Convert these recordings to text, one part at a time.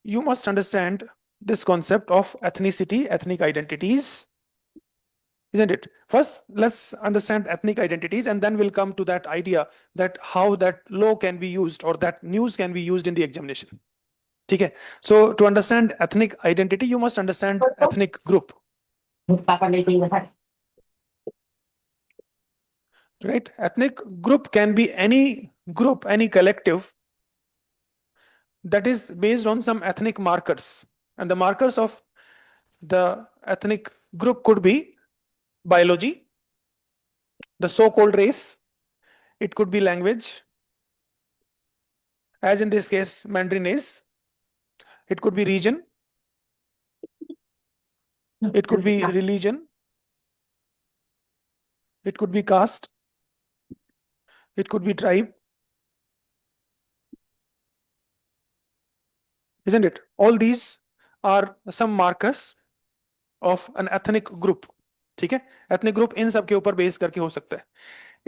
you must understand this concept of ethnicity, ethnic identities, isn't it? First, let's understand ethnic identities, and then we'll come to that idea that how that law can be used or that news can be used in the examination. Okay. So to understand ethnic identity, you must understand ethnic group. Right? Ethnic group can be any group, any collective that is based on some ethnic markers. And the markers of the ethnic group could be biology, the so-called race, it could be language, as in this case, Mandarinese, it could be region, it could be religion, it could be caste, it could be tribe, isn't it? All these are some markers of an ethnic group. ठीक है, ethnic group in सब के ऊपर base करके हो सकता है.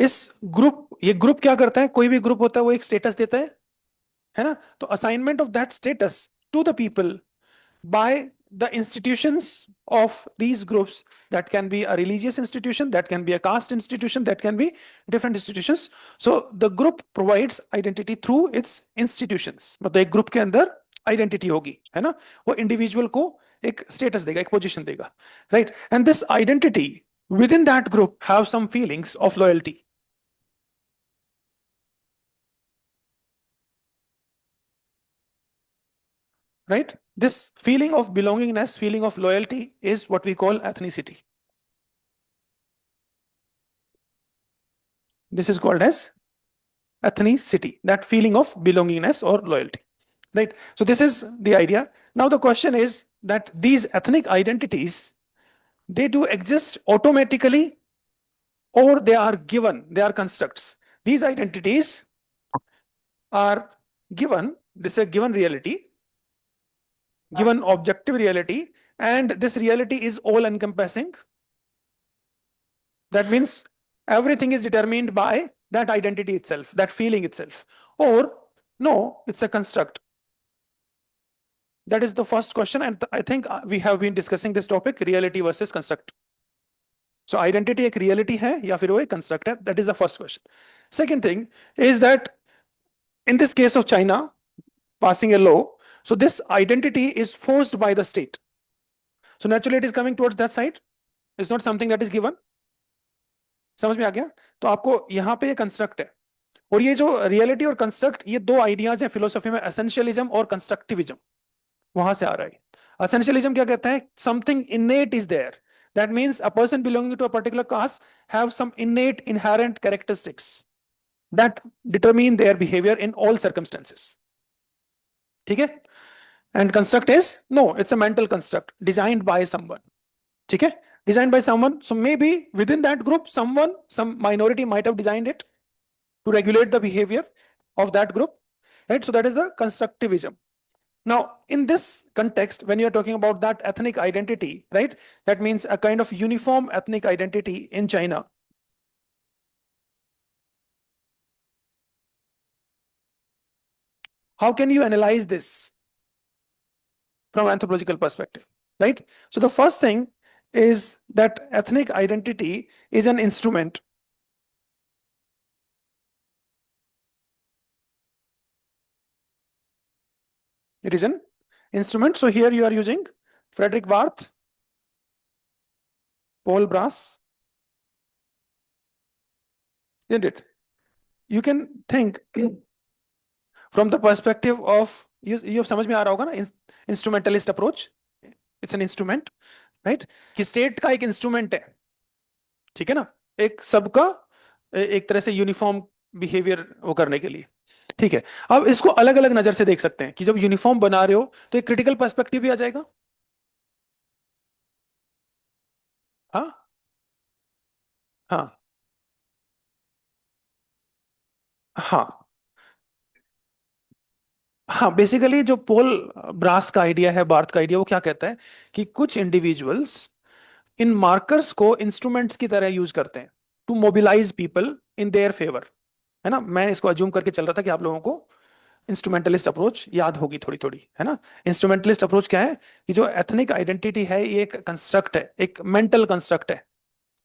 इस ग्रुप, ये ग्रुप क्या करता है, कोई भी ग्रुप होता है वो एक स्टेटस देता है ना. तो assignment of that status to the people by the institutions of these groups, that can be a religious institution, that can be a caste institution, that can be different institutions. So the group provides identity through its institutions. मतलब एक group के अंदर identity होगी, है ना, वो individual को एक स्टेटस देगा, एक पोजीशन देगा, right. And this identity within that group have some feelings of loyalty. Right? This feeling of belongingness, feeling of loyalty is what we call ethnicity. This is called as ethnicity, that feeling of belongingness or loyalty. Right? So this is the idea. Now the question is that these ethnic identities, they do exist automatically or they are given, they are constructs. These identities are given, this is a given reality, given objective reality, and this reality is all encompassing. That means everything is determined by that identity itself, that feeling itself. Or no, it's a construct. That is the first question, and I think we have been discussing this topic, reality versus construct. So identity एक reality है या फिर वो एक construct है? That is the first question. Second thing is that in this case of China passing a law, so this identity is forced by the state. So naturally it is coming towards that side. It's not something that is given. समझ में आ गया? तो आपको यहाँ पे ये construct है, और ये जो रियलिटी और कंस्ट्रक्ट, ये दो आइडियाज हैं फिलोसफी में, एसेंशियलिज्म और कंस्ट्रक्टिविज्म, वहां से आ रहा है. एसेंशियलिज्म क्या कहता है? Something innate is there, that means a person belonging to a particular caste have some innate inherent characteristics that determine their behavior in all circumstances. ठीक है? And construct is, no, it's a mental construct designed by someone. ठीक है? Designed by someone. So maybe within that group, someone, some minority might have designed it to regulate the behavior of that group, right? So that is the constructivism. Now, in this context, when you're talking about that ethnic identity, right, that means a kind of uniform ethnic identity in China. How can you analyze this from anthropological perspective, right? So the first thing is that ethnic identity is an instrument. It is an instrument. So here you are using Frederick Barth, Paul Brass, isn't it? You can think from the perspective of, you समझ में आ रहा होगा ना, instrumentalist approach. It's an instrument, right? कि state का एक instrument है, ठीक है ना, एक सबका एक तरह से यूनिफॉर्म बिहेवियर वो करने के लिए. ठीक है, अब इसको अलग अलग नजर से देख सकते हैं कि जब यूनिफॉर्म बना रहे हो तो एक क्रिटिकल पर्सपेक्टिव भी आ जाएगा. हाँ हाँ हाँ हाँ. बेसिकली जो पोल ब्रास का आइडिया है, बार्थ का आइडिया, वो क्या कहता है कि कुछ इंडिविजुअल्स इन मार्कर्स को इंस्ट्रूमेंट्स की तरह यूज करते हैं to mobilize people in their favour, है ना. मैं इसको अज्यूम करके चल रहा था कि आप लोगों को इंस्ट्रूमेंटलिस्ट अप्रोच याद होगी थोड़ी थोड़ी, है ना। इंस्ट्रूमेंटलिस्ट अप्रोच क्या है कि जो एथनिक आइडेंटिटी है ये एक कंस्ट्रक्ट है, एक मेंटल कंस्ट्रक्ट है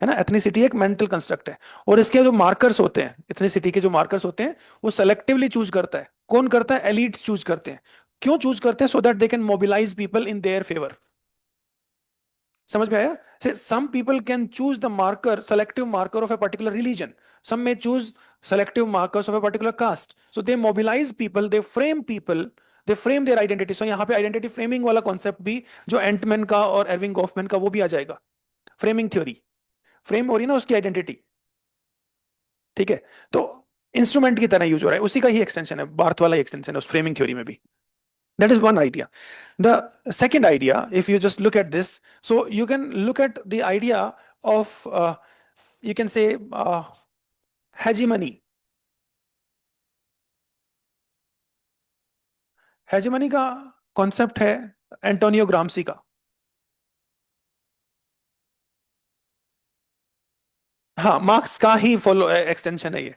ना। एथनिसिटी एक मेंटल कंस्ट्रक्ट है, और इसके जो मार्कर्स होते हैं, एथनिसिटी के जो मार्कर्स होते हैं, वो सेलेक्टिवली चूज करता है। कौन करता है? एलिट्स चूज करते हैं। क्यों चूज करते हैं? So that they can mobilize people in their favour. समझ में आया? से some people can choose the marker, selective marker of a particular religion. Some may choose selective markers of a particular caste. So they mobilize people, they frame people, they frame their identity. So यहाँ पे identity framing वाला concept भी जो Ant-Man का और एर्विंग Goffman का वो भी आ जाएगा। फ्रेमिंग थ्योरी, फ्रेम हो रही ना उसकी आइडेंटिटी, ठीक है। तो इंस्ट्रूमेंट की तरह यूज हो रहा है, उसी का ही एक्सटेंशन है, बार्थ वाला एक्सटेंशन है उस फ्रेमिंग थ्योरी में भी। That is one idea. The second idea, if you just look at this, so you can look at the idea of, you can say, hegemony. Hegemony का concept है Antonio ग्रामसी का। हाँ, marks का ही follow extension है ये,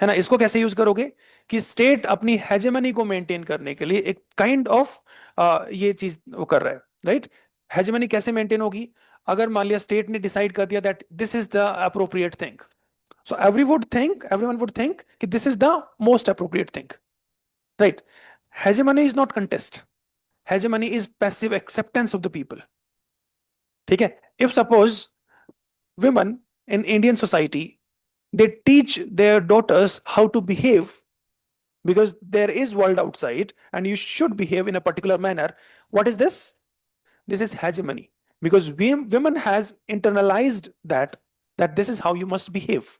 है ना। इसको कैसे यूज करोगे कि स्टेट अपनी हेजेमनी को मेंटेन करने के लिए एक काइंड ऑफ ये चीज वो कर रहा है, राइट। हेजेमनी कैसे मेंटेन होगी? अगर मान लिया स्टेट ने डिसाइड कर दिया that this is the appropriate thing, so everyone would think कि this is the most appropriate thing, right? Hegemony is not contest. Hegemony is passive acceptance of the people. ठीक है? If suppose women in Indian society they teach their daughters how to behave because there is world outside and you should behave in a particular manner. What is this? This is hegemony because women has internalized that this is how you must behave.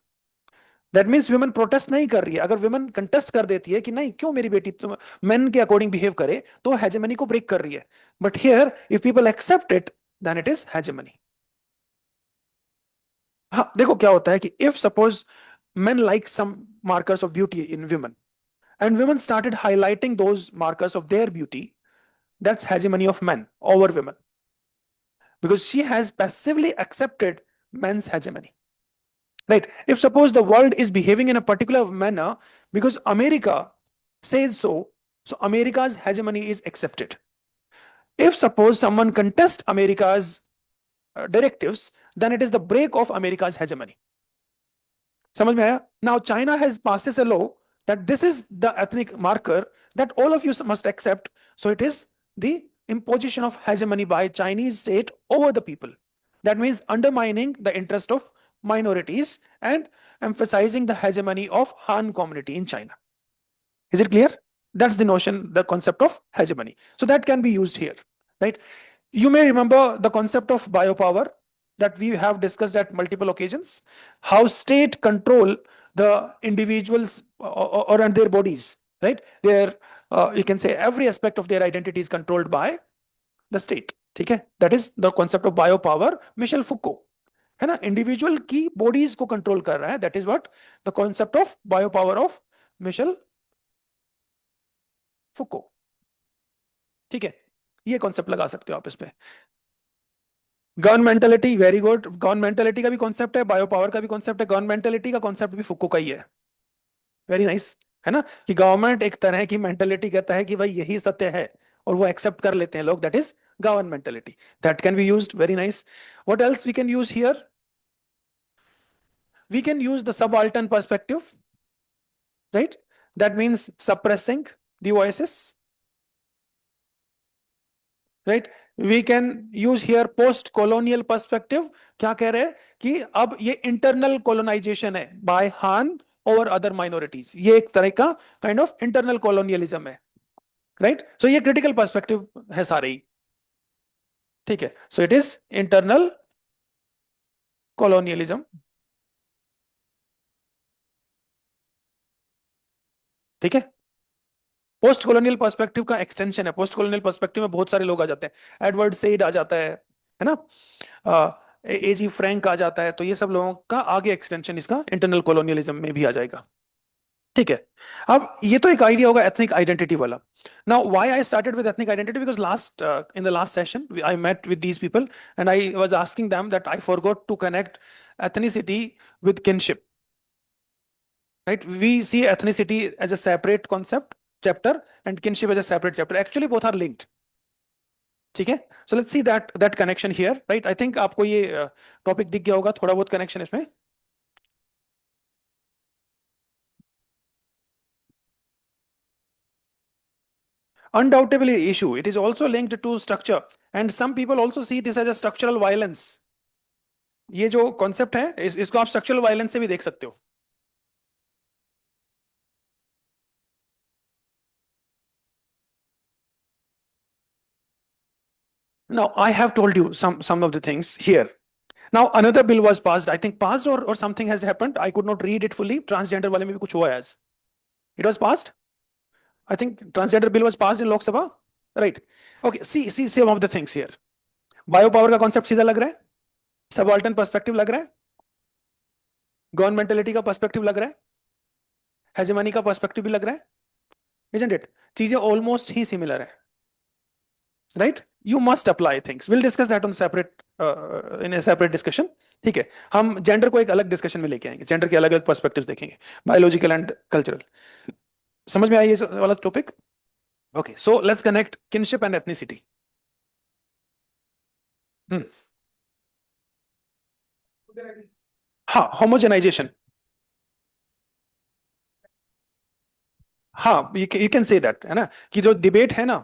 That means women protest नहीं कर रही है। अगर women contest कर देती है कि नहीं क्यों मेरी बेटी तुम मेन के अकॉर्डिंग बिहेव करे, तो हेजेमनी को ब्रेक कर रही है। But here if people accept it then it is hegemony. हाँ, देखो क्या होता है कि if suppose men like some markers of beauty in women and women started highlighting those markers of their beauty, that's hegemony of men over women because she has passively accepted men's hegemony. Right? If suppose the world is behaving in a particular manner because America says so, so America's hegemony is accepted. If suppose someone contests America's directives, then it is the break of America's hegemony. समझ में आया? Now China has passes a law that this is the ethnic marker that all of you must accept. So it is the imposition of hegemony by Chinese state over the people. That means undermining the interest of minorities and emphasizing the hegemony of Han community in China. Is it clear? That's the notion, the concept of hegemony. So that can be used here, right? You may remember the concept of biopower that we have discussed at multiple occasions, how state control the individuals or and their bodies, right? Their, you can say every aspect of their identity is controlled by the state, ठीक है? That is the concept of biopower, Michel Foucault, है ना। Individual की bodies को control कर रहा है, that is what the concept of biopower of Michel Foucault, ठीक है। ये कॉन्सेप्ट लगा सकते हो आप इस पे। गवर्नमेंटलिटी, वेरी गुड, गवर्नमेंटलिटी का भी कॉन्सेप्ट है, बायोपावर का भी कॉन्सेप्ट है, गवर्नमेंटलिटी का कॉन्सेप्ट भी फुको का ही है। वेरी नाइस, है ना, कि गवर्नमेंट एक तरह की मेंटेलिटी कहता है कि भाई यही सत्य है और वो एक्सेप्ट कर लेते हैं लोग, that is governmentality, that can be used. Very nice. What else we can use here? We can use the subaltern perspective, right? That means suppressing the voices, right? We can use here post colonial perspective. क्या कह रहे हैं कि अब ये internal colonization है by Han over other minorities, ये एक तरह का kind of internal colonialism है, right? So ये critical perspective है सारे ही, ठीक है। So it is internal colonialism, ठीक है। पोस्ट कॉलोनियल पर्सपेक्टिव का एक्सटेंशन है। पोस्ट कॉलोनियल पर्सपेक्टिव में बहुत सारे लोग आ जाते हैं, एडवर्ड सेड आ जाता है ना, एजी फ्रैंक आ जाता है, तो ये सब लोगों का आगे एक्सटेंशन इसका इंटरनल कॉलोनियलिज्म में भी आ जाएगा, ठीक है। अब ये तो एक आइडिया होगा एथनिक आइडेंटिटी वाला। Now why I started with ethnic identity, because last in the last session I met with these people and I was asking them that I forgot to connect ethnicity with kinship, right? We see ethnicity as a separate concept, chapter and kinship as a separate chapter. Actually, both are linked. ठीक है, so let's see that connection here, right? I think आपको ये topic दिख गया होगा, थोड़ा बहुत connection इसमें. Undoubtedly issue. It is also linked to structure, and some people also see this as a structural violence. ये जो कॉन्सेप्ट है इसको आप स्ट्रक्चरल वायलेंस से भी देख सकते हो. Now I have told you some of the things here. Now another bill was passed. I think passed or something has happened. I could not read it fully. Transgender वाले में भी कुछ हुआ है आज. It was passed. I think transgender bill was passed in Lok Sabha. Right. Okay. See some of the things here. Bio power का concept सीधा लग रहा है. सबाल्टर्न पर्सपेक्टिव लग रहा है. गवर्नमेंटलिटी का पर्सपेक्टिव लग रहा है. हेजेमनी का पर्सपेक्टिव भी लग रहा है. Isn't it? चीजें ऑलमोस्ट ही सिमिलर है. Right? You must apply things. We'll discuss that on separate in a separate discussion. ठीक है, हम जेंडर को एक अलग डिस्कशन में लेके आएंगे. जेंडर के अलग अलग पर्सपेक्टिव्स देखेंगे, बायोलॉजिकल एंड कल्चरल. समझ में आई ये वाला topic? Okay, so let's connect kinship and ethnicity. हाँ, होमोजेनाइजेशन. हाँ, यू कैन से दैट, है ना, कि जो डिबेट है ना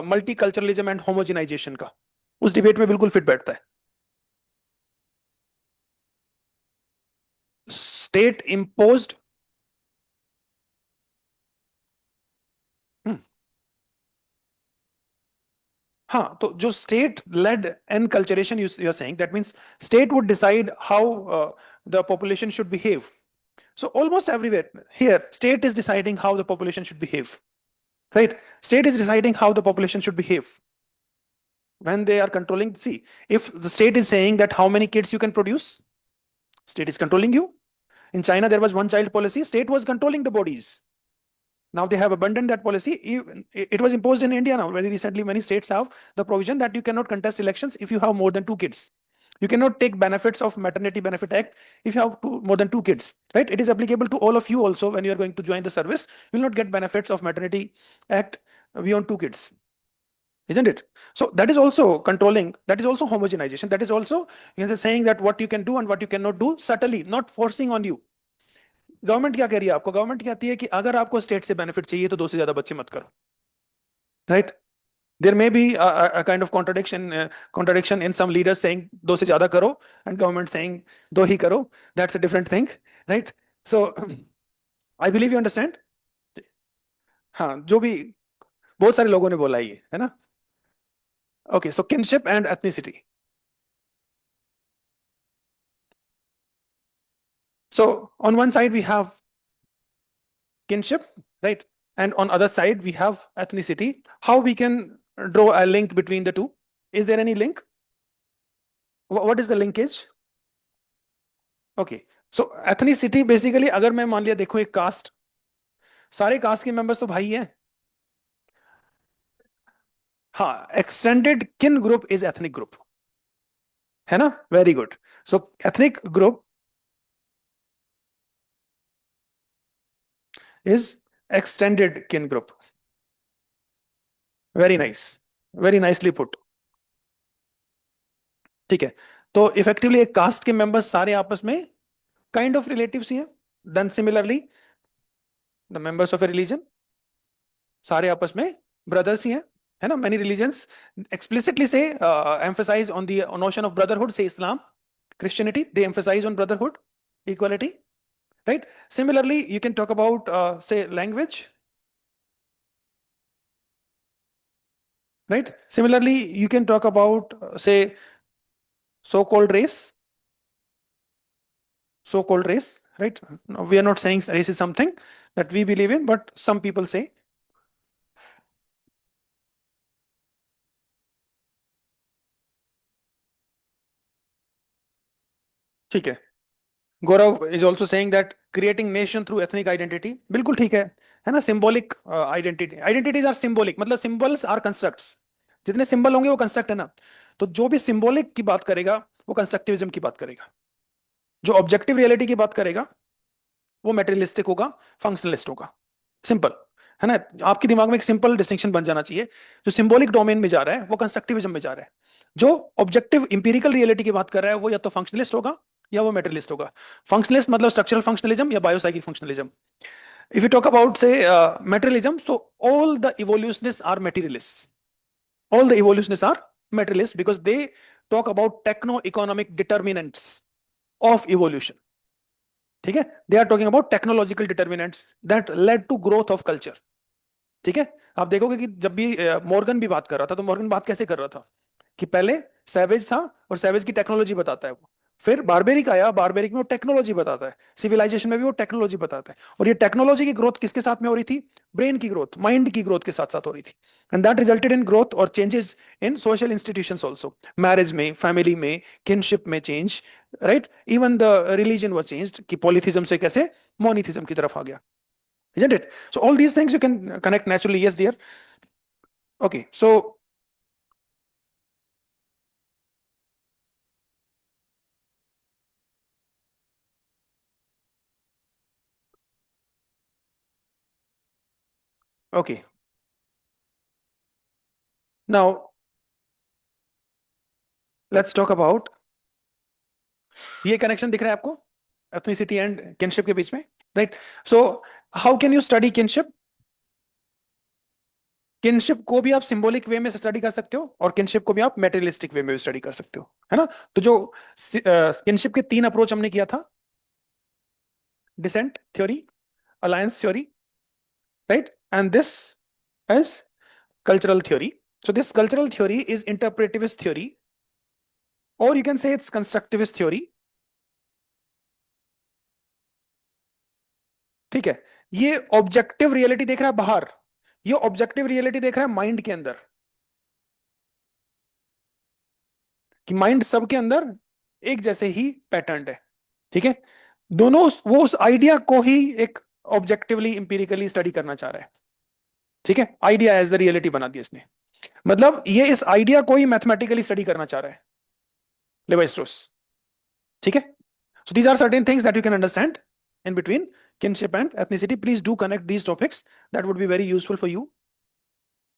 मल्टीकल्चरलिज्म एंड होमोजेनाइजेशन का, उस डिबेट में बिल्कुल फिट बैठता है. State imposed. हाँ, तो जो state led enculturation you are saying, that means state would decide how the population should behave. So almost everywhere here, state is deciding how the population should behave, right? State is deciding how the population should behave when they are controlling. See, if the state is saying that how many kids you can produce, state is controlling you. In China, there was one child policy. State was controlling the bodies. Now they have abandoned that policy. It was imposed in India now. Very recently, many states have the provision that you cannot contest elections if you have more than 2 kids. You cannot take benefits of maternity benefit act if you have more than 2 kids, right? It is applicable to all of you also. When you are going to join the service, you will not get benefits of maternity act beyond 2 kids, isn't it? So that is also controlling. That is also homogenization. That is also, you know, saying that what you can do and what you cannot do, subtly, not forcing on you. Government क्या कह रही है आपको? Government कहती है कि अगर आपको स्टेट से बेनिफिट चाहिए तो 2 से ज्यादा बच्चे मत करो, right? There may be a kind of contradiction in some leaders saying 2 से ज्यादा करो and government saying 2 ही करो. That's a different thing, right? So I believe you understand. हाँ, जो भी बहुत सारे लोगों ने बोला ये, है ना? Okay, so kinship and ethnicity. So on one side we have kinship, right? And on other side we have ethnicity. How we can draw a link between the two? Is there any link? What is the linkage? Okay, so ethnicity basically, अगर मैं मान लिया, देखो एक cast, सारे cast के members तो भाई हैं. हाँ, extended kin group is ethnic group, है ना? Very good. So ethnic group is extended kin group. Very nice, very nicely put. ठीक है, तो इफेक्टिवली एक कास्ट के मेंबर्स सारे आपस में काइंड ऑफ रिलेटिव्स ही हैं. Then similarly the members of a religion सारे आपस में ब्रदर्स ही हैं, है ना? Many religions explicitly say emphasize on the notion of brotherhood. Say Islam, Christianity, they emphasize on brotherhood, equality, right? Similarly, you can talk about say language, right? Similarly, you can talk about say so-called race, so-called race, right? No, we are not saying race is something that we believe in, but some people say. ठीक है, Gaurav is also saying that creating nation through ethnic identity. बिल्कुल ठीक है ना? Symbolic identity, identities are symbolic, मतलब symbols are constructs. जितने symbol होंगे वो कंस्ट्रक्ट है ना. तो जो भी सिंबॉलिक की बात करेगा वो कंस्ट्रक्टिविज्म की बात करेगा. जो ऑब्जेक्टिव रियलिटी की बात करेगा वो मेटेरियलिस्टिक होगा, फंक्शनलिस्ट होगा. सिंपल, है ना? आपके दिमाग में एक सिंपल डिस्टिंक्शन बन जाना चाहिए, जो सिंबॉलिक डोमेन में जा रहा है वो कंस्ट्रक्टिविज्म में जा रहा है, जो ऑब्जेक्टिव इंपीरिकल रियलिटी की बात कर रहा है वो या तो फंक्शनलिस्ट होगा या वो मेटेरियलिस्ट होगा। फंक्शनलिस्ट मतलब स्ट्रक्चरल फंक्शनलिज्म या बायोसाइकिक functionalism. If you talk about, say, materialism, so all the evolutionists are materialists. All the evolutionists are materialists because they talk about techno-economic determinants of evolution. ठीक है? They are talking about technological determinants that led to growth of culture. ठीक है? आप देखोगे कि जब भी Morgan भी बात कर रहा था तो मॉर्गन बात कैसे कर रहा था कि पहले सैवेज था और सैवेज की टेक्नोलॉजी बताता है वो, फिर बारबेरिक आया, बारबेरिक में वो टेक्नोलॉजी बताता है, सिविलाइजेशन में भी वो टेक्नोलॉजी बताता है। और ये टेक्नोलॉजी की ग्रोथ किसके साथ में हो रही थी? ब्रेन की ग्रोथ, माइंड की ग्रोथ के साथ साथ हो रही थी। And that resulted in growth और changes in social institutions also, marriage में, फैमिली में, किनशिप में change, right? Even the religion was changed कि पॉलीथिज्म से कैसे मोनीथिज्म की तरफ आ गया, isn't it? So all these things you can connect naturally. Yes, dear. Okay, so okay, now let's talk about, ये कनेक्शन दिख रहा है आपको एथनिसिटी एंड किनशिप के बीच में, right? So how can you study kinship? Kinship को भी आप सिंबॉलिक वे में स्टडी कर सकते हो और किनशिप को भी आप मेटेरियलिस्टिक वे में भी स्टडी कर सकते हो, है ना? तो जो किनशिप के तीन अप्रोच हमने किया था, descent theory, alliance theory, right? And this is cultural theory. So this cultural theory is interpretivist theory, or you can say it's constructivist theory. ठीक है? ये ऑब्जेक्टिव रियलिटी देख रहा है बाहर, ये ऑब्जेक्टिव रियलिटी देख रहा है माइंड के अंदर, कि माइंड सबके अंदर एक जैसे ही पैटर्न है। ठीक है? दोनों वो उस आइडिया को ही एक ऑब्जेक्टिवली इंपीरिकली स्टडी करना चाह रहा है। ठीक है? आइडिया एज द रियलिटी बना दिया इसने, मतलब ये इस आइडिया को ही मैथमेटिकली स्टडी करना चाह रहा है, लेवी स्ट्रॉस। ठीक है? So these are certain things that you can understand in between kinship and ethnicity. Please do connect these topics. That would be very useful for you.